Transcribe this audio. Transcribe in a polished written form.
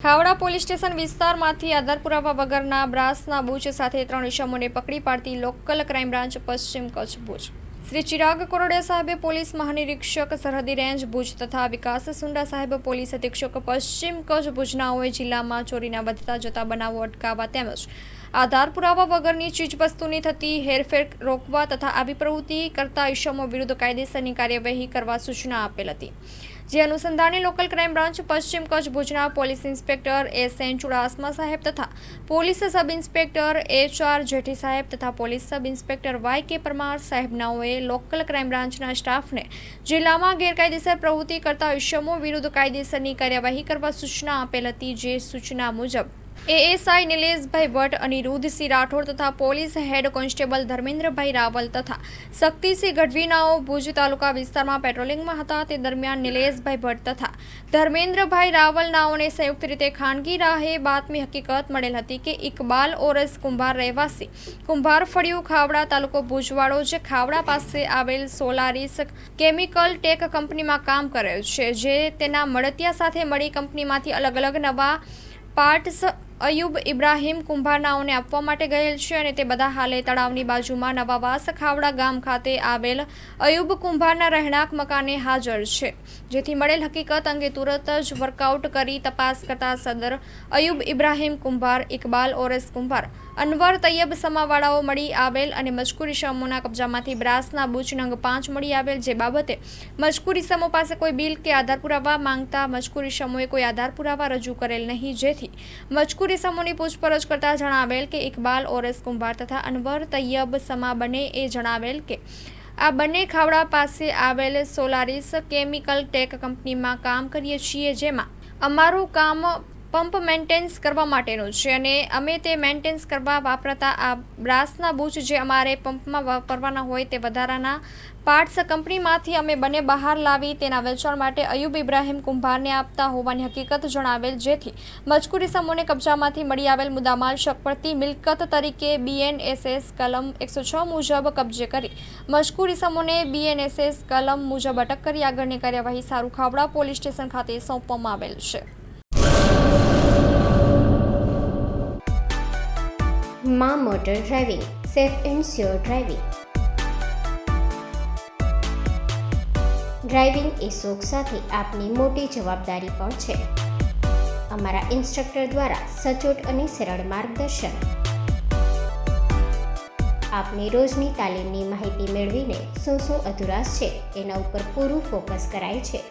Khavda police station વિસ્તારમાંથી આધાર પુરાવા વગરના બ્રાસના બૂચ સાથે 3 ઇસમોને પકડી પાડતી લોકલ ક્રાઇમ બ્રાન્ચ પશ્ચિમ કચ્છ ભુજ. શ્રી ચિરાગ કોરડિયા સાહેબે પોલીસ મહાનિરીક્ષક સરહદી રેન્જ ભુજ તથા વિકાસ સુંડા સાહેબ પોલીસ અધિક્ષક પશ્ચિમ કચ્છ ભુજનાઓએ જિલ્લામાં ચોરીના વધતા જતા બનાવો અટકાવવા તેમજ આધાર પુરાવા વગરની ચીજવસ્તુની થતી હેરફેર રોકવા તથા આવી પ્રવૃત્તિ કરતા ઇસમો વિરુદ્ધ કાયદેસરની કાર્યવાહી કરવા સૂચના આપેલ હતી. જે અનુસંધાને લોકલ ક્રાઇમ બ્રાન્ચ પશ્ચિમ કચ્છ ભુજના પોલીસ ઇન્સ્પેક્ટર એસ.એન. ચુડાસમા સાહેબ તથા police sub inspector H R. Jethi સાહેબ તથા police sub inspector Y K. Parmar સાહેબનાઓએ લોકલ ક્રાઇમ બ્રાન્ચના સ્ટાફને જિલ્લામાં ગેરકાયદેસર પ્રવૃત્તિ કરતા ઇસમો વિરુદ્ધ કાયદેસરની કાર્યવાહી કરવા સૂચના આપેલ હતી. જે સૂચના મુજબ એએસઆઈ નિલેશભાઈ ભટ્ટ, અનિરુદ્ધસિંહ રાઠોડ તથા police head constable Dharmendrabhai Raval તથા શક્તિસિંહ ગઢવીનાઓ ભુજ તાલુકા વિસ્તારમાં પેટ્રોલિંગમાં હતા. તે દરમિયાન નિલેશભાઈ ભટ્ટ તથા ધર્મેન્દ્રભાઈ રાવલનાઓને સંયુક્ત રીતે ખાનગી રાહે બાતમી હકીકત મળેલ હતી કે ઇકબાલ ઓરસ કુંભાર રહેવાસી કુંભાર ફળિયું ખાવડા તાલુકો ભુજવાડો જે ખાવડા પાસે આવેલ સોલારીસ કેમિકલ ટેક કંપનીમાં કામ કરે છે, જે તેના મળતિયા સાથે મળી કંપનીમાંથી અલગ અલગ નવા પાર્ટ્સ અયુબ ઇબ્રાહીમ કુંભારનાઓને આપવા માટે ગયેલ છે અને તે બધા હાલે તળાવની બાજુમાં નવાવાસ ખાવડા ગામ ખાતે આવેલ અયુબ કુંભારના રહેણાંક મકાને હાજર છે. જેથી મળેલ હકીકત અંગે તુરત જ વર્કઆઉટ કરી તપાસ કરતા સદર અયુબ ઇબ્રાહીમ કુંભાર, ઇકબાલ ઓરસ કુંભાર, અનવર તૈયબ સમાવાળાઓ મળી આવેલ અને મજકૂરી ઇસમોના કબજામાંથી બ્રાસના બૂચ નંગ 5 મળી આવેલ. જે બાબતે મજકૂરી ઇસમો પાસે કોઈ બિલ કે આધાર પુરાવા માંગતા મજકૂરી ઇસમોએ કોઈ આધાર પુરાવા રજૂ કરેલ નહીં. જેથી મજકૂરી ઇસમોની પૂછપરછ કરતા જણાવેલ કે ઇકબાલ ઓરસ કુંભાર તથા અનવર તૈયબ સમા બંને એ જણાવેલ કે આ બંને ખાવડા પાસે આવેલ સોલારીસ કેમિકલ ટેક કંપનીમાં કામ કરીએ છીએ, જેમાં અમારું કામ પંપ મેન્ટેનન્સ કરવા માટેનું છે અને અમે તે મેન્ટેનન્સ કરવા વાપરતા આ બ્રાસના બૂચ જે અમારે પંપમાં વાપરવાના હોય તે વધારાના પાર્ટ્સ કંપનીમાંથી અમે બંને બહાર લાવી તેના વેચાણ માટે અયુબ ઇબ્રાહીમ કુંભારને આપતા હોવાની હકીકત જણાવેલ. જેથી મજકૂરી ઇસમોને કબજામાંથી મળી આવેલ મુદ્દામાલ શકપડતી મિલકત તરીકે BNSS કલમ 106 મુજબ કબજે કરી મજકૂરી ઇસમોને BNSS કલમ મુજબ અટક કરી આગળની કાર્યવાહી સારું ખાવડા પોલીસ સ્ટેશન ખાતે સોંપવામાં આવેલ છે. માં motor driving, safe and sure driving. Driving એ શોખ સાથે આપની મોટી જવાબદારી પણ છે. અમારા ઇન્સ્ટ્રક્ટર દ્વારા સચોટ અને સરળ માર્ગદર્શન. આપની રોજની તાલીમની માહિતી મેળવીને શું અધુરાશ છે એના ઉપર પૂરું ફોકસ કરાય છે.